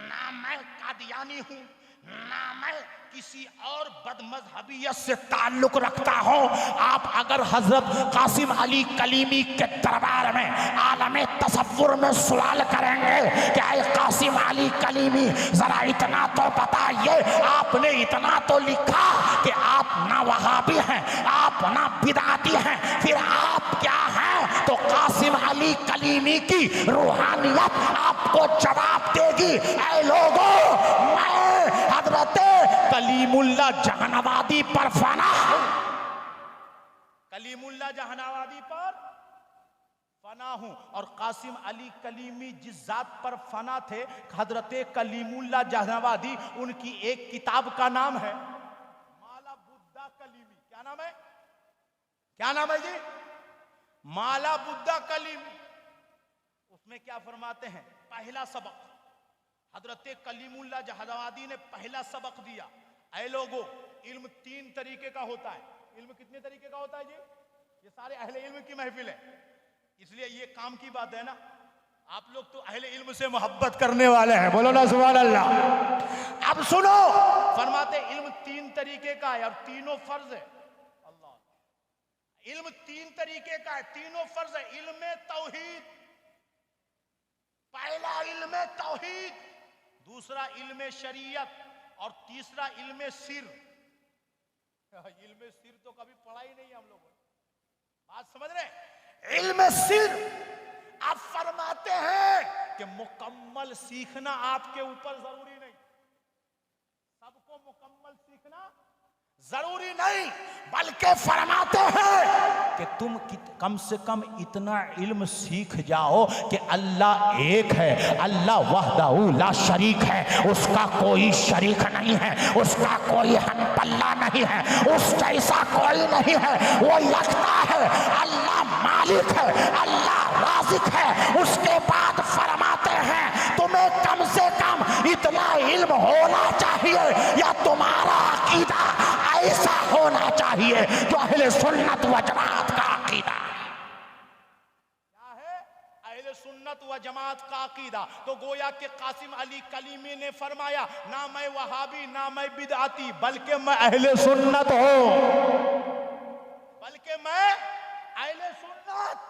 ना मैं कादियानी हूं, ना मैं किसी और बदमजहबियत से ताल्लुक रखता हूं। आप अगर हजरत कासिम अली कलीमी के दरबार में आलमे तसव्वुर में सवाल करेंगे कि ऐ कासिम अली कलीमी, जरा इतना तो बताइए, आपने इतना तो लिखा कि आप ना वहाबी हैं, आप ना बिदाती हैं, फिर आप क्या हैं? तो कासिम अली कलीमी की रूहानियत आपको जवाब देगी, ऐ लोगों, मैं हजरत कलीमुल्लाह जहानाबादी पर फना हूं। कलीमुल्लाह जहानाबादी पर फना हूं। और कासिम अली कलीमी जिस जात पर फना थे, हजरत कलीमुल्लाह जहानाबादी, उनकी एक किताब का नाम है माला बुद्धा कलीमी। क्या नाम है? क्या नाम है जी? माला बुद्धा कलीमी। उसमें क्या फरमाते हैं? पहला सबक हजरत कलीमुल्लाह जहानाबादी ने पहला सबक दिया, ऐ लोगों, इल्म 3 तरीके का होता है। इल्म कितने तरीके का होता है जी? ये सारे अहले इल्म की महफिल है, इसलिए ये काम की बात है ना। आप लोग तो अहले इल्म से मोहब्बत करने वाले हैं, बोलो ना सुभान अल्लाह। अब सुनो, फरमाते इल्म 3 तरीके का है और तीनों फर्ज है। अल्लाह, इल्म 3 तरीके का है, तीनों फर्ज है। इल्म तौहीद, पहला इल्म तौहीद, दूसरा इल्म शरीयत और तीसरा इल्म सिर। इल्म सिर तो कभी पढ़ा ही नहीं हम लोगों ने। बात समझ रहे? इल्म सिर आप फरमाते हैं कि मुकम्मल सीखना आपके ऊपर जरूरी नहीं। सबको मुकम्मल सीखना जरूरी नहीं, बल्कि फरमाते हैं कि तुम कम से कम इतना इल्म सीख जाओ कि अल्लाह एक है, अल्लाह वहदहू ला शरीक है, उसका कोई शरीक नहीं है, उसका कोई हमपल्ला नहीं है, उस जैसा कोई नहीं है। वो यकता है, अल्लाह मालिक है, अल्लाह राज़िक है। उसके बाद फरमाते हैं तुम्हें कम से कम इतना इल्म होना चाहिए या तुम्हारा अकीदा ऐसा होना चाहिए जो अहले सुन्नत व जमात का अकीदा। क्या है अहले सुन्नत व जमात का अकीदा? तो गोया के कासिम अली कलीमी ने फरमाया, ना मैं वहाबी ना मैं बिदअती, बल्कि मैं अहले सुन्नत हूं, बल्कि मैं अहले सुन्नत।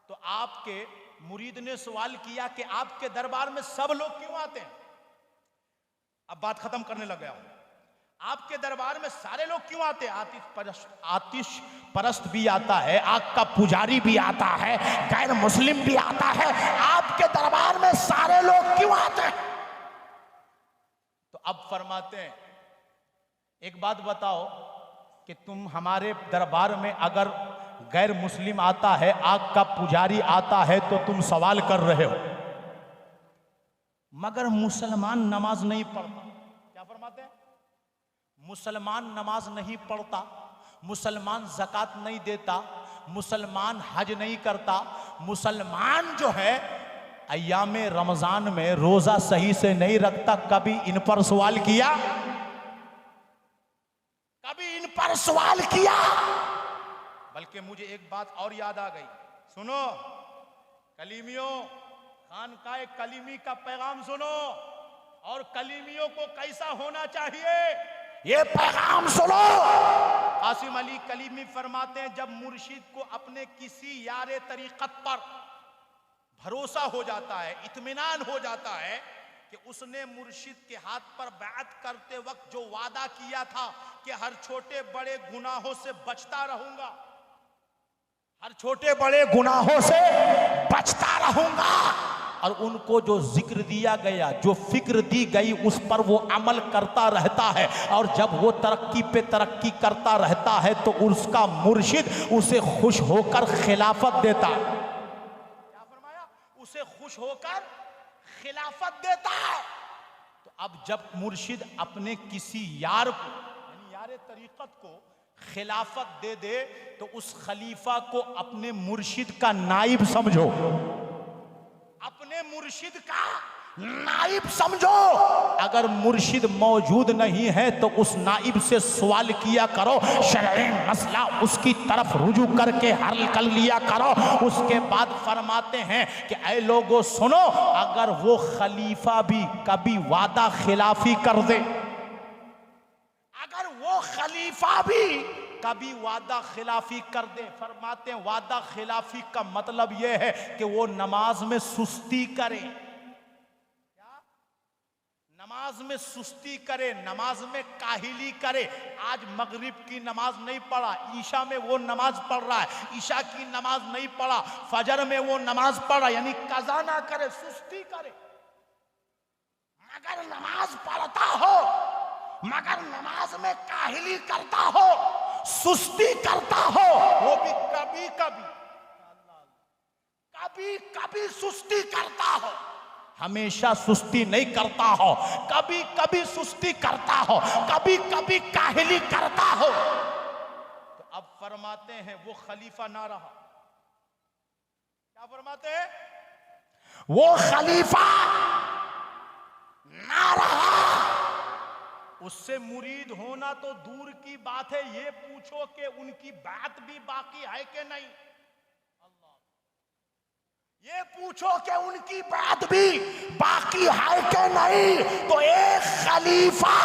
तो आपके मुरीद ने सवाल किया कि आपके दरबार में सब लोग क्यों आते हैं? अब बात खत्म करने लग गया हूं। आपके दरबार में सारे लोग क्यों आते हैं? आतिश परस्त भी आता है, आग का पुजारी भी आता है, गैर मुस्लिम भी आता है, आपके दरबार में सारे लोग क्यों आते हैं? तो अब फरमाते हैं, एक बात बताओ कि तुम हमारे दरबार में अगर गैर मुस्लिम आता है, आग का पुजारी आता है, तो तुम सवाल कर रहे हो, मगर मुसलमान नमाज नहीं पढ़ता। क्या फरमाते हैं? मुसलमान नमाज नहीं पढ़ता, मुसलमान ज़कात नहीं देता, मुसलमान हज नहीं करता, मुसलमान जो है अय्याम रमजान में रोजा सही से नहीं रखता। कभी इन पर सवाल किया? कभी इन पर सवाल किया? बल्कि मुझे एक बात और याद आ गई, सुनो कलीमियों, खानकाए कलीमी का पैगाम सुनो, और कलीमियों को कैसा होना चाहिए ये पैगाम सुनो। कासिम अली कलीमी फरमाते हैं, जब मुर्शिद को अपने किसी यारे तरीक़त पर भरोसा हो जाता है, इत्मीनान हो जाता है कि उसने मुर्शिद के हाथ पर बैत करते वक्त जो वादा किया था कि हर छोटे बड़े गुनाहों से बचता रहूंगा, हर छोटे बड़े गुनाहों से बचता रहूंगा, और उनको जो जिक्र दिया गया, जो फिक्र दी गई, उस पर वो अमल करता रहता है, और जब वो तरक्की पे तरक्की करता रहता है तो उसका मुर्शिद उसे खुश होकर खिलाफत देता। क्या फरमाया? उसे खुश होकर खिलाफत देता है। तो अब जब मुर्शिद अपने किसी यार को, यानी यारे तरीक़त को खिलाफत दे दे, तो उस खलीफा को अपने मुर्शिद का नाइब समझो, अपने मुर्शिद का नाइब समझो। अगर मुर्शिद मौजूद नहीं है तो उस नाइब से सवाल किया करो, शरई मसला उसकी तरफ रुजू करके हल कर लिया करो। उसके बाद फरमाते हैं कि ऐ लोगों सुनो, अगर वो खलीफा भी कभी वादा खिलाफी कर दे, अगर वो खलीफा भी कभी वादा खिलाफी कर दे, फरमाते हैं वादा खिलाफी का मतलब यह है कि वो नमाज में सुस्ती करे। क्या? नमाज में सुस्ती करे, नमाज में काहिली करे। आज मगरिब की नमाज नहीं पढ़ा, ईशा में वो नमाज पढ़ रहा है, ईशा की नमाज नहीं पढ़ा, फजर में वो नमाज पढ़ा, यानी कज़ा ना करे, सुस्ती करे। मगर नमाज पढ़ता हो, मगर नमाज में काहिली करता हो, सुस्ती करता हो, वो भी कभी कभी, कभी कभी सुस्ती करता हो, हमेशा सुस्ती नहीं करता हो, कभी कभी सुस्ती करता हो, कभी कभी काहिली करता हो। तो अब फरमाते हैं वो खलीफा ना रहा। क्या फरमाते हैं? वो खलीफा ना रहा। उससे मुरीद होना तो दूर की बात है, ये पूछो कि उनकी बात भी बाकी है कि नहीं। अल्लाह, ये पूछो कि उनकी बात भी बाकी है कि नहीं। तो एक खलीफा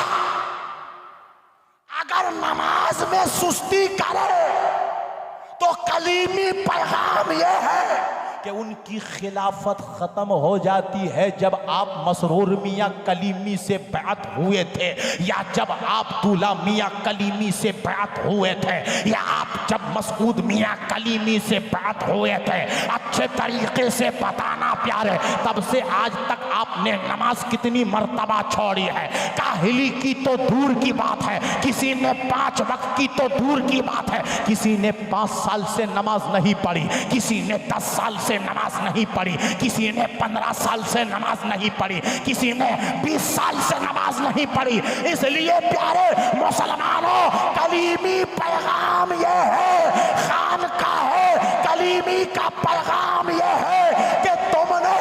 अगर नमाज में सुस्ती करे तो कलीमी पैगाम यह है कि उनकी खिलाफत खत्म हो जाती है। जब आप मसरूर मियाँ कलीमी से बैत हुए थे, या जब आप दूल्हा मियाँ कलीमी से बैत हुए थे, या आप जब मसूद मियाँ कलीमी से बैत हुए थे, अच्छे तरीके से बताना प्यारे, तब से आज तक आपने नमाज कितनी मर्तबा छोड़ी है। काहिली की तो दूर की बात है, किसी ने 5 वक्त की तो दूर की बात है, किसी ने 5 साल से नमाज नहीं पढ़ी, किसी ने 10 साल से नमाज नहीं पढ़ी, किसी ने 15 साल से नमाज नहीं पढ़ी, किसी ने 20 साल से नमाज नहीं पढ़ी। इसलिए प्यारे मुसलमानों, कलीमी पैगाम यह है, खान का है कलीमी का पैगाम यह है कि तुमने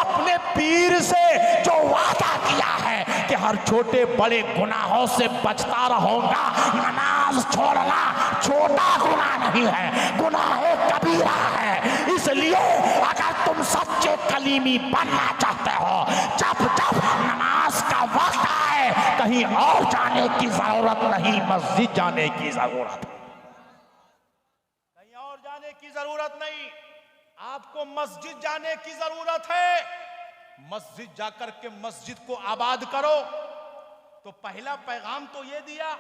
अपने पीर से जो वादा किया है कि हर छोटे बड़े गुनाहों से बचता रहूंगा, नमाज छोड़ना छोटा गुनाह नहीं है, गुनाह कबीरा है। इसलिए अगर तुम सच्चे कलीमी बनना चाहते हो, जब जब नमाज का वक्त आए, कहीं और जाने की जरूरत नहीं, मस्जिद जाने की जरूरत, कहीं और जाने की जरूरत नहीं, आपको मस्जिद जाने की जरूरत है। मस्जिद जाकर के मस्जिद को आबाद करो, तो पहला पैगाम तो ये दिया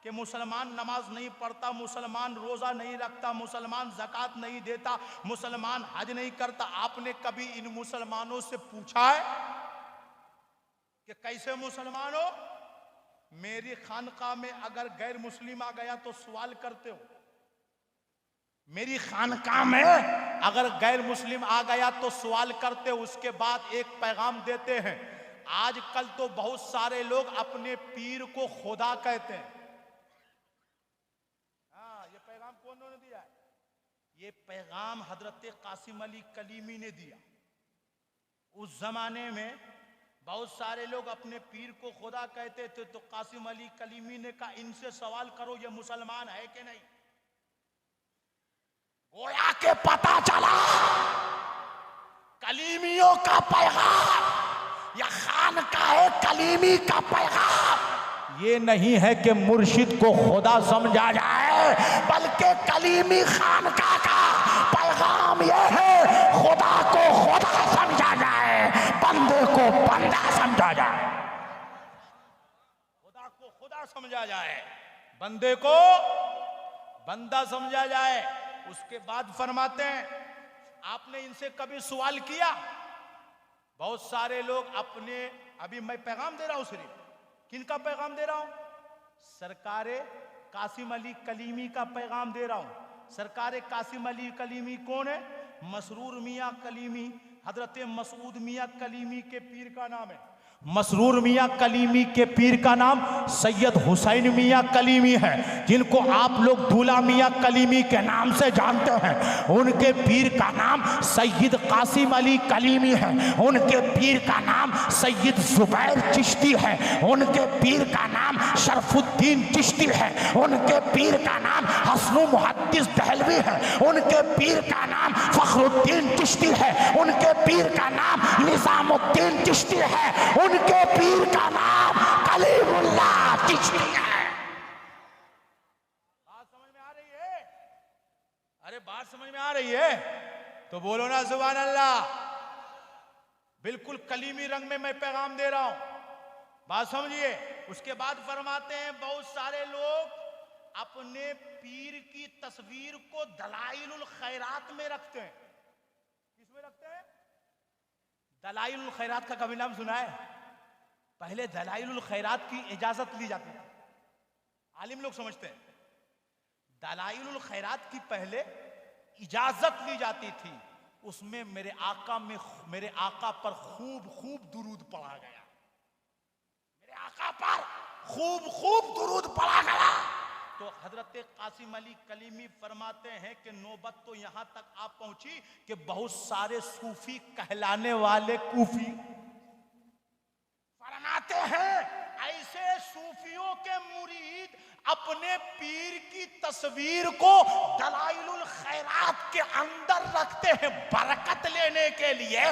कि मुसलमान नमाज नहीं पढ़ता, मुसलमान रोजा नहीं रखता, मुसलमान ज़कात नहीं देता, मुसलमान हज नहीं करता। आपने कभी इन मुसलमानों से पूछा है कि कैसे मुसलमान हो? मेरी खानका में अगर गैर मुस्लिम आ गया तो सवाल करते हो? मेरी खानका में अगर गैर मुस्लिम आ गया तो सवाल करते हो? उसके बाद एक पैगाम देते हैं। आजकल तो बहुत सारे लोग अपने पीर को खुदा कहते हैं। हाँ, ये पैगाम कौन ने दिया है? ये पैगाम हजरत कासिम अली कलीमी ने दिया। उस जमाने में बहुत सारे लोग अपने पीर को खुदा कहते थे, तो कासिम अली कलीमी ने कहा इनसे सवाल करो ये मुसलमान है कि नहीं। गोया के पता चला कलीमियों का पैगाम या खानकाहे कलीमी का पैगाम ये नहीं है कि मुर्शिद को खुदा समझा जाए, बल्कि कलीमी खानका का पैगाम यह है खुदा को खुदा समझा जाए, बंदे को बंदा समझा जाए। खुदा को खुदा समझा जाए, बंदे को बंदा समझा जाए। उसके बाद फरमाते हैं, आपने इनसे कभी सवाल किया? बहुत सारे लोग अपने, अभी मैं पैगाम दे रहा हूं, सिर्फ किनका पैगाम दे रहा हूं? सरकारे कासिम अली कलीमी का पैगाम दे रहा हूं। सरकारे कासिम अली कलीमी कौन है? मसरूर मियां कलीमी, हजरत मसूद मियां कलीमी के पीर का नाम है। मसरूर मियां कलीमी के पीर का नाम सैयद हुसैन मियां कलीमी है, जिनको आप लोग दूल्हा मियां कलीमी के नाम से जानते हैं। उनके पीर का नाम सैयद कासिम अली कलीमी है। उनके पीर का नाम सैयद जुबैर चिश्ती है। उनके पीर का नाम शरफुद्दीन चिश्ती है। उनके पीर का नाम हसनु मुहद्दिस दहलवी है। उनके पीर का नाम फखरुद्दीन चिश्ती है। उनके पीर का नाम निजामुद्दीन चिश्ती है। उनके पीर का नाम कलीमुल्लाह चिश्ती है। बात समझ में आ रही है? अरे बात समझ में आ रही है तो बोलो ना सुभान अल्लाह। बिल्कुल कलीमी रंग में मैं पैगाम दे रहा हूं, बात समझिए। उसके बाद फरमाते हैं, बहुत सारे लोग अपने पीर की तस्वीर को दलाइलुल खैरात में रखते हैं। किसमें रखते हैं? दलाइलुल खैरात का कभी नाम सुना है? पहले दलाइलुल खैरात की इजाजत ली जाती थी, आलिम लोग समझते हैं। दलाइलुल खैरात की पहले इजाजत ली जाती थी, उसमें मेरे आका पर खूब खूब दुरूद पढ़ा गया। मेरे आका पर खूब खूब दुरूद पढ़ा गया। तो हजरत कासिम अली कलीमी फरमाते हैं कि नौबत तो यहां तक आ पहुंची कि बहुत सारे सूफी कहलाने वाले कूफी फरमाते हैं, ऐसे सूफियों के मुरीद अपने पीर की तस्वीर को दलाइलुल खैरात के अंदर रखते हैं बरकत लेने के लिए।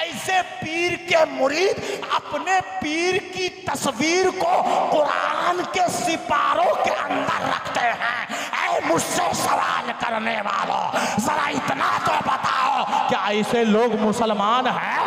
ऐसे पीर के मुरीद अपने पीर की तस्वीर को कुरान के सिपारों के अंदर रखते हैं। ऐ मुझसे सवाल करने वालों, जरा इतना तो बताओ, क्या ऐसे लोग मुसलमान हैं?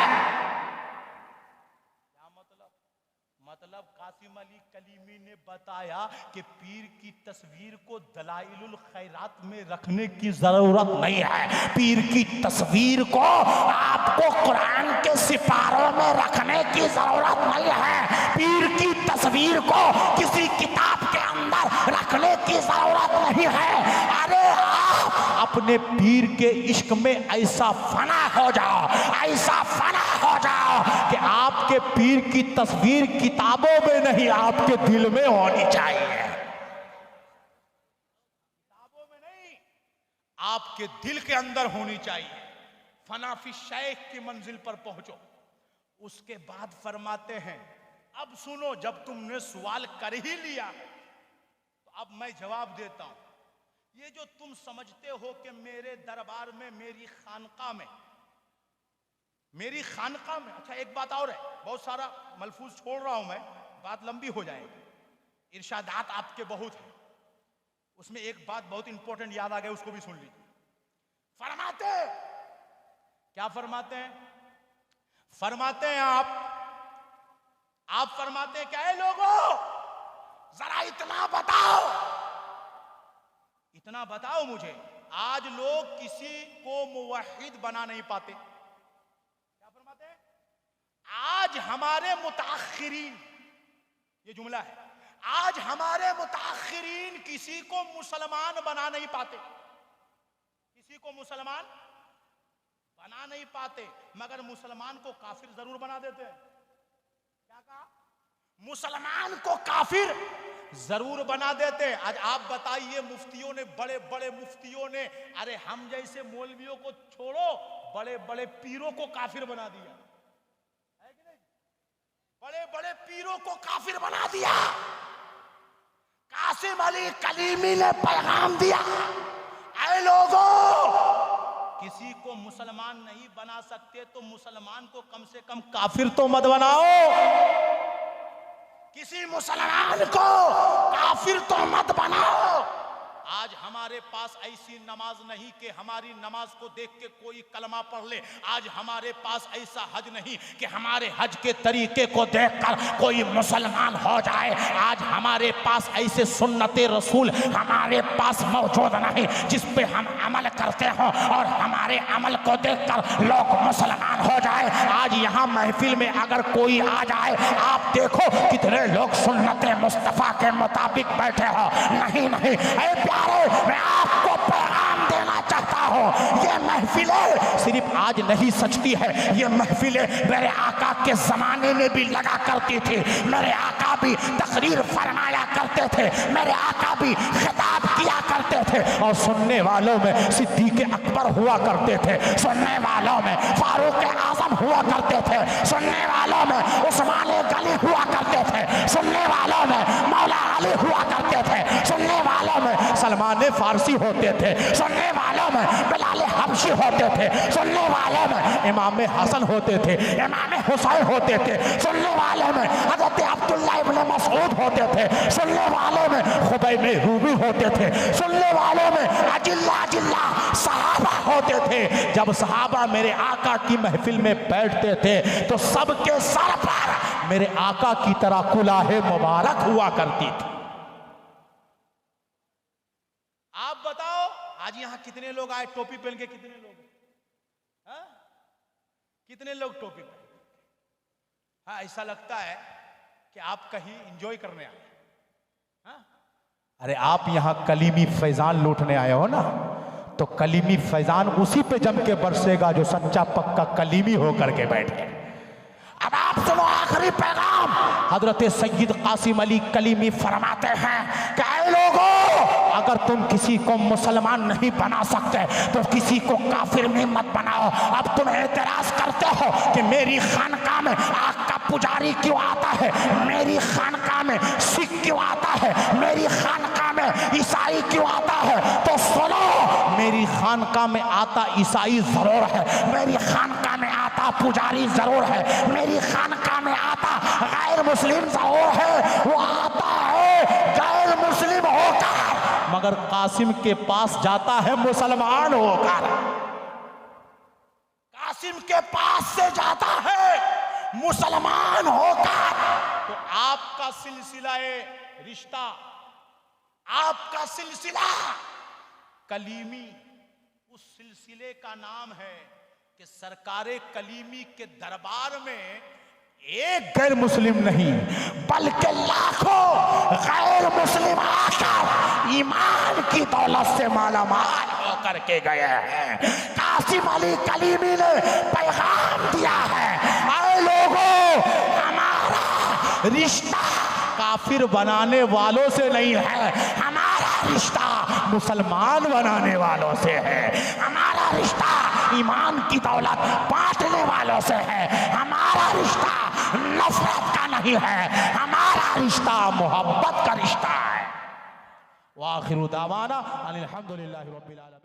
मतलब कासिम अली कलीमी ने बताया कि पीर की तस्वीर को दलाइलुल खैरात में रखने की जरूरत नहीं है। पीर की तस्वीर को आपको कुरान के सिपारों में रखने की जरूरत नहीं है। पीर की तस्वीर को किसी किताब के अंदर रखने की जरूरत नहीं है। अरे आप अपने पीर के इश्क में ऐसा फना हो जाओ, ऐसा फना हो जाओ कि आपके पीर की तस्वीर किताबों में नहीं, आपके दिल में होनी चाहिए। किताबों में नहीं, आपके दिल के अंदर होनी चाहिए। फनाफी शेख की मंजिल पर पहुंचो। उसके बाद फरमाते हैं, अब सुनो, जब तुमने सवाल कर ही लिया तो अब मैं जवाब देता हूं। ये जो तुम समझते हो कि मेरे दरबार में, मेरी खानका में, अच्छा एक बात और है, बहुत सारा मलफूज छोड़ रहा हूं मैं, बात लंबी हो जाएगी। इरशादात आपके बहुत हैं, उसमें एक बात बहुत इंपॉर्टेंट याद आ गई, उसको भी सुन लीजिए। फरमाते, क्या फरमाते हैं? फरमाते हैं आप आप फरमाते क्या है लोगों, जरा इतना बताओ मुझे, आज लोग किसी को मुवहिद बना नहीं पाते। क्या फरमाते हैं? आज हमारे मुताखिरीन, ये जुमला है, आज हमारे मुताखिरीन किसी को मुसलमान बना नहीं पाते, किसी को मुसलमान बना नहीं पाते, मगर मुसलमान को काफिर जरूर बना देते हैं। क्या कहा? मुसलमान को काफिर जरूर बना देते हैं। आज आप बताइए, मुफ्तियों ने, बड़े बड़े मुफ्तियों ने, अरे हम जैसे मौलवियों को छोड़ो, बड़े बड़े पीरों को काफिर बना दिया है कि नहीं? बड़े बड़े पीरों को काफिर बना दिया। कासिम अली कलीमी ने पैगाम दिया, ऐ लोगों, किसी को मुसलमान नहीं बना सकते तो मुसलमान को कम से कम काफिर तो मत बनाओ, किसी मुसलमान को काफिर तो मत बनाओ। आज हमारे पास ऐसी नमाज नहीं कि हमारी नमाज को देख के कोई कलमा पढ़ ले। आज हमारे पास ऐसा हज नहीं कि हमारे हज के तरीके को देखकर कोई मुसलमान हो जाए। आज हमारे पास ऐसे सुन्नते रसूल हमारे पास मौजूद नहीं जिस पे हम अमल करते हो और हमारे अमल को देखकर लोग मुसलमान हो जाए। आज यहाँ महफिल में अगर कोई आ जाए, आप देखो कितने लोग सुन्नते मुस्तफा के मुताबिक बैठे हो। नहीं नहीं, मैं आपको पैगाम देना चाहता हूं, ये महफिलें सिर्फ आज नहीं सजती है, ये महफिलें मेरे आका के जमाने में भी लगा करती थी। मेरे आका भी तकरीर फरमाया करते थे, मेरे आका भी खिताब किया करते थे, और सुनने वालों में सिद्दीक अकबर हुआ करते थे, सुनने वालों में फारूक आजम हुआ करते थे, सुनने वालों में उस्मान गनी हुआ करते थे, सुनने वालों में मौला अली हुआ करते थे, सुनने वालों में सलमान फारसी होते थे, सुनने वालों में बिलाल हबशी होते थे, सुनने वालों में इमाम हसन होते थे, इमाम हुसैन होते थे, सुनने वालों में हजरत अब्दुल्ला इब्न मसऊद होते थे, सुनने वालों में खुबैब रूमी होते थे, सुनने वालों में अजिल्ला सहाबा होते थे। जब सहाबा मेरे आका की महफिल में बैठते थे तो सबके सर पर मेरे आका की तरह कुलाहे मुबारक हुआ करती थी। आप बताओ, आज यहां कितने लोग आए टोपी पहन के? कितने लोग? हाँ? कितने लोग टोपी पहन? हाँ, ऐसा लगता है कि आप कहीं एंजॉय करने आए। हाँ? अरे आप यहां कलीमी फैजान लूटने आए हो ना, तो कलीमी फैजान उसी पे जम के बरसेगा जो सच्चा पक्का कलीमी होकर के बैठे। अब आप सुनो आखिरी पैगाम, हजरत सैयद कासिम अली कलीमी फरमाते हैं कि ऐ लोगों, अगर तुम किसी को मुसलमान नहीं बना सकते तो किसी को काफिर भी मत बनाओ। अब तुम एतराज करते हो कि मेरी खानकाह में आग का पुजारी क्यों आता है, मेरी खानकाह में सिख क्यों आता है, मेरी खानकाह में ईसाई क्यों आता है, तो सुनो, मेरी खानकाह में आता ईसाई जरूर है, मेरी खानकाह में आता पुजारी जरूर है, मेरी खानकाह में आता गैर मुस्लिम जरूर है, वो आता है गैर मुस्लिम होकर, मगर कासिम के पास जाता है मुसलमान होकर। कासिम के पास से जाता है मुसलमान होकर। तो आपका सिलसिला रिश्ता, आपका सिलसिला कलीमी, उस सिलसिले का नाम है कि सरकारे कलीमी के दरबार में एक गैर मुस्लिम नहीं बल्कि लाखों गैर मुस्लिम आकर ईमान की दौलत से मालामाल होकर के गए हैं। कासिम अली कलीमी ने पैगाम दिया है, ऐ लोगों, हमारा रिश्ता काफिर बनाने वालों से नहीं है, हमारा रिश्ता मुसलमान बनाने वालों से है, हमारा रिश्ता ईमान की दौलत बांटने वालों से है, हमारा रिश्ता नफरत का नहीं है, हमारा रिश्ता मोहब्बत का रिश्ता है। वाखिरु दावाना अनिल हम्दुलिल्लाहि रब्बिल आलमीन।